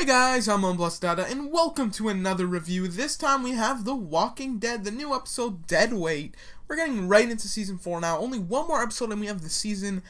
Hey guys, I'm Unblessed Data, and welcome to another review. This time we have The Walking Dead, the new episode, Dead Weight. We're getting right into Season 4 now. Only one more episode and we have the season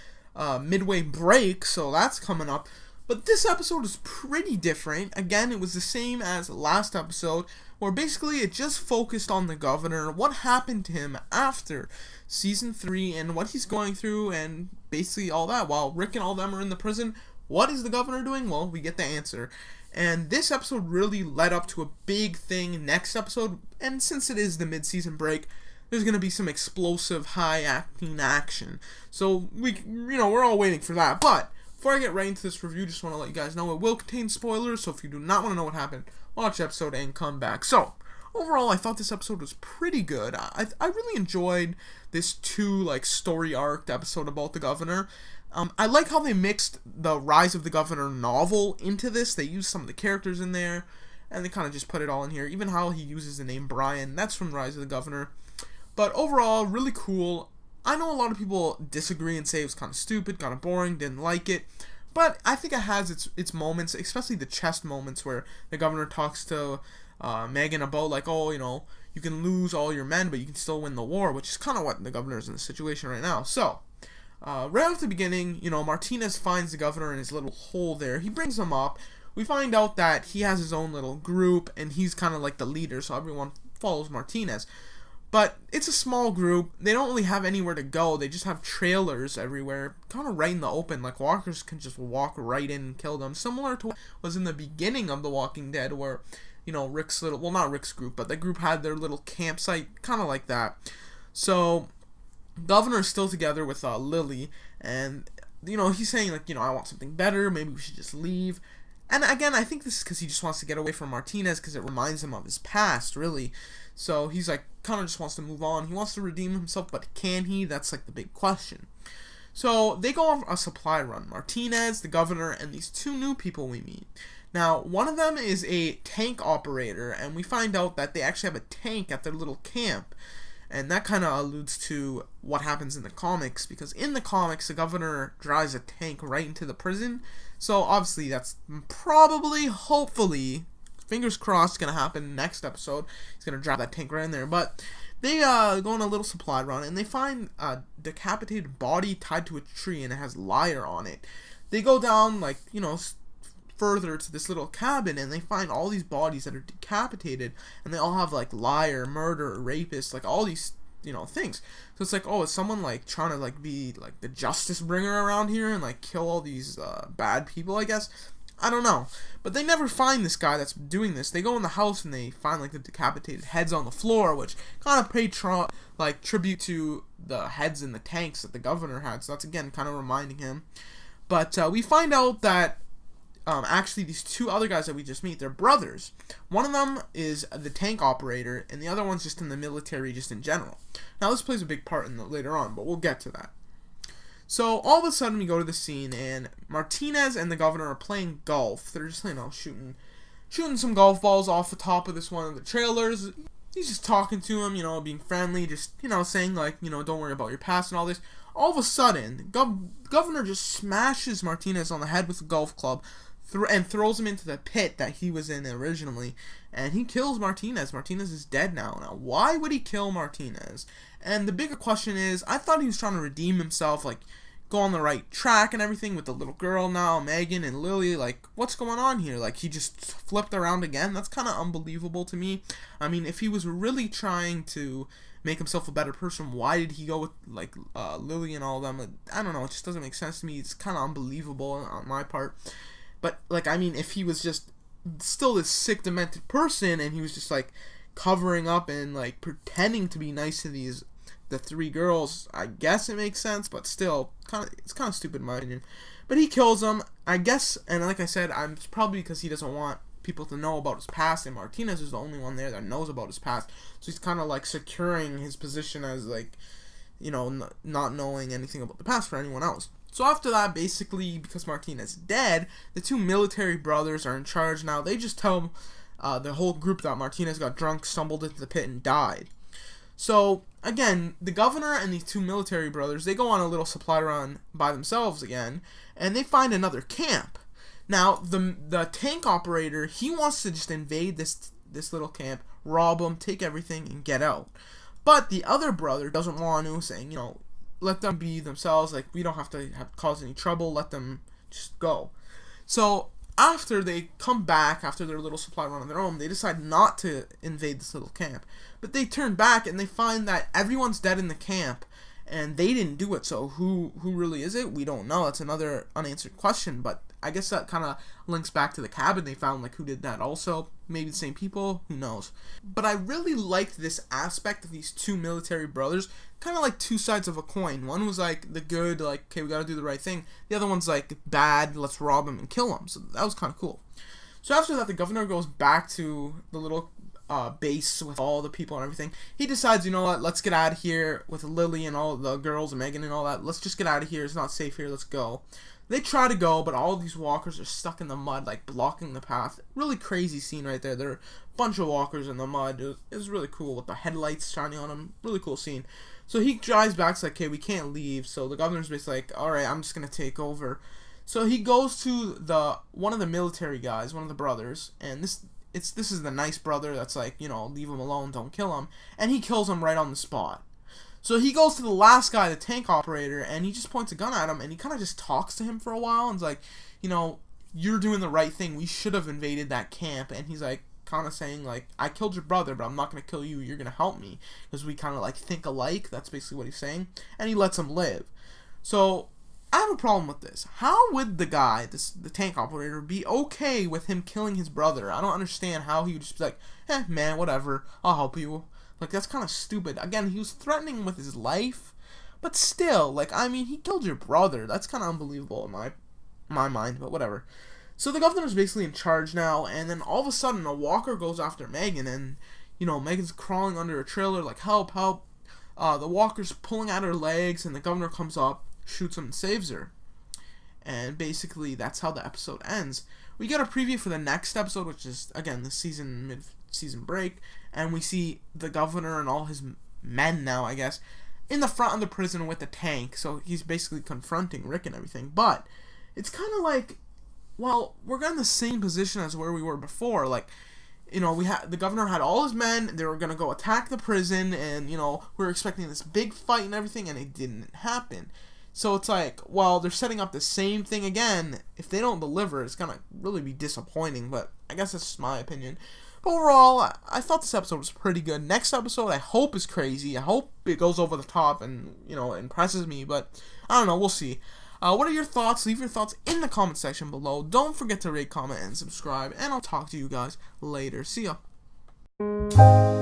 midway break, so that's coming up. But this episode is pretty different. Again, it was the same as last episode, where basically it just focused on the governor, what happened to him after Season 3, and what he's going through, and basically all that. While Rick and all them are in the prison, what is the governor doing? Well, we get the answer. And this episode really led up to a big thing next episode, and since it is the mid-season break, there's going to be some explosive, high-acting action. So, we're all waiting for that. But, before I get right into this review, just want to let you guys know it will contain spoilers, so if you do not want to know what happened, watch the episode and come back. So, overall, I thought this episode was pretty good. I really enjoyed this story arc episode about the governor. I like how they mixed the Rise of the Governor novel into this. They used some of the characters in there, and they kind of just put it all in here. Even how he uses the name Brian, that's from Rise of the Governor. But overall, really cool. I know a lot of people disagree and say it was kind of stupid, kind of boring, didn't like it. But I think it has its moments, especially the chest moments where the governor talks to Megan about, you can lose all your men, but you can still win the war, which is kind of what the governor is in the situation right now. So, right off the beginning, Martinez finds the governor in his little hole there. He brings him up. We find out that he has his own little group, and he's kind of like the leader, so everyone follows Martinez. But it's a small group. They don't really have anywhere to go. They just have trailers everywhere, kind of right in the open. Like, walkers can just walk right in and kill them. Similar to what was in the beginning of The Walking Dead, where, Rick's little, well, not Rick's group, but the group had their little campsite, kind of like that. So Governor's still together with Lily, and he's saying I want something better, maybe we should just leave. And again, I think this is because he just wants to get away from Martinez, because it reminds him of his past, really. So he's kind of just wants to move on. He wants to redeem himself, but can he? That's the big question. So they go on a supply run, Martinez, the governor, and these two new people we meet. Now, one of them is a tank operator, and we find out that they actually have a tank at their little camp. And that kind of alludes to what happens in the comics, because in the comics, the governor drives a tank right into the prison. So obviously, that's probably, hopefully, fingers crossed, going to happen next episode. He's going to drive that tank right in there. But they go on a little supply run, and they find a decapitated body tied to a tree, and it has Liar on it. They go down, further to this little cabin, and they find all these bodies that are decapitated, and they all have liar, murder, rapist, all these things. So it's is someone trying to be the justice bringer around here and kill all these bad people, I guess. I don't know, but they never find this guy that's doing this. They go in the house and they find the decapitated heads on the floor, which kind of pay tribute to the heads in the tanks that the governor had. So that's again kind of reminding him. But we find out that actually these two other guys that we just meet, they're brothers. One of them is the tank operator, and the other one's just in the military, just in general. Now this plays a big part later on, but we'll get to that. So all of a sudden we go to the scene, and Martinez and the governor are playing golf. They're just shooting some golf balls off the top of this one of the trailers. He's just talking to him, being friendly, just saying don't worry about your past and all this. All of a sudden, governor just smashes Martinez on the head with a golf club, and throws him into the pit that he was in originally, and he kills Martinez. Martinez is dead now. Now, why would he kill Martinez? And the bigger question is, I thought he was trying to redeem himself, go on the right track and everything with the little girl now, Megan and Lily, what's going on here? he just flipped around again? That's kind of unbelievable to me. I mean, if he was really trying to make himself a better person, why did he go with, Lily and all of them? I don't know, it just doesn't make sense to me. It's kind of unbelievable on my part. But, if he was just still this sick, demented person, and he was just, covering up and, pretending to be nice to the three girls, I guess it makes sense, but still, it's kind of stupid in my opinion. But he kills them, I guess, and like I said, it's probably because he doesn't want people to know about his past, and Martinez is the only one there that knows about his past, so he's kind of, securing his position as, not knowing anything about the past for anyone else. So after that, basically, because Martinez is dead, the two military brothers are in charge now. They just tell the whole group that Martinez got drunk, stumbled into the pit, and died. So, again, the governor and these two military brothers, they go on a little supply run by themselves again, and they find another camp. Now, the tank operator, he wants to just invade this little camp, rob them, take everything, and get out. But the other brother doesn't want to, saying, let them be themselves. Like, we don't have to cause any trouble. Let them just go. So after they come back, after their little supply run on their own, they decide not to invade this little camp. But they turn back and they find that everyone's dead in the camp, and they didn't do it. So who really is it? We don't know. It's another unanswered question, but I guess that kind of links back to the cabin they found, like who did that also. Maybe the same people, who knows. But I really liked this aspect of these two military brothers, kind of like two sides of a coin. One was like the good, like, okay, we gotta do the right thing. The other one's like bad, let's rob him and kill him. So that was kind of cool. So after that, the governor goes back to the little base with all the people and everything. He decides, you know what, let's get out of here with Lily and all the girls and Megan and all that. Let's just get out of here. It's not safe here. Let's go. They try to go, but all these walkers are stuck in the mud, like blocking the path. Really crazy scene right there. There are a bunch of walkers in the mud. It was really cool with the headlights shining on them. Really cool scene. So he drives back, it's like, okay, we can't leave. So the governor's basically like, alright, I'm just going to take over. So he goes to one of the military guys, one of the brothers, and this is the nice brother that's like, leave him alone, don't kill him. And he kills him right on the spot. So he goes to the last guy, the tank operator, and he just points a gun at him, and he kind of just talks to him for a while, and is like, you're doing the right thing. We should have invaded that camp. And he's like, kind of saying, like, I killed your brother, but I'm not going to kill you. You're going to help me. Because we kind of, like, think alike. That's basically what he's saying. And he lets him live. So I have a problem with this. How would the guy, the tank operator, be okay with him killing his brother? I don't understand how he would just be like, man, whatever. I'll help you. Like, that's kind of stupid. Again, he was threatening with his life, but still, like, I mean, he killed your brother. That's kind of unbelievable in my mind, but whatever. So the governor's basically in charge now, and then all of a sudden, a walker goes after Megan, and, Megan's crawling under a trailer, like, help, help. The walker's pulling at her legs, and the governor comes up, shoots him, and saves her. And basically, that's how the episode ends. We get a preview for the next episode, which is, again, the mid-season break, and we see the governor and all his men now, I guess, in the front of the prison with the tank. So he's basically confronting Rick and everything. But it's kind of like, well, we're in the same position as where we were before. Like, the governor had all his men. They were gonna go attack the prison, and we were expecting this big fight and everything, and it didn't happen. So it's like, well, they're setting up the same thing again. If they don't deliver, it's gonna really be disappointing. But I guess that's just my opinion. But overall, I thought this episode was pretty good. Next episode, I hope is crazy. I hope it goes over the top and, impresses me. But I don't know. We'll see. What are your thoughts? Leave your thoughts in the comment section below. Don't forget to rate, comment, and subscribe. And I'll talk to you guys later. See ya.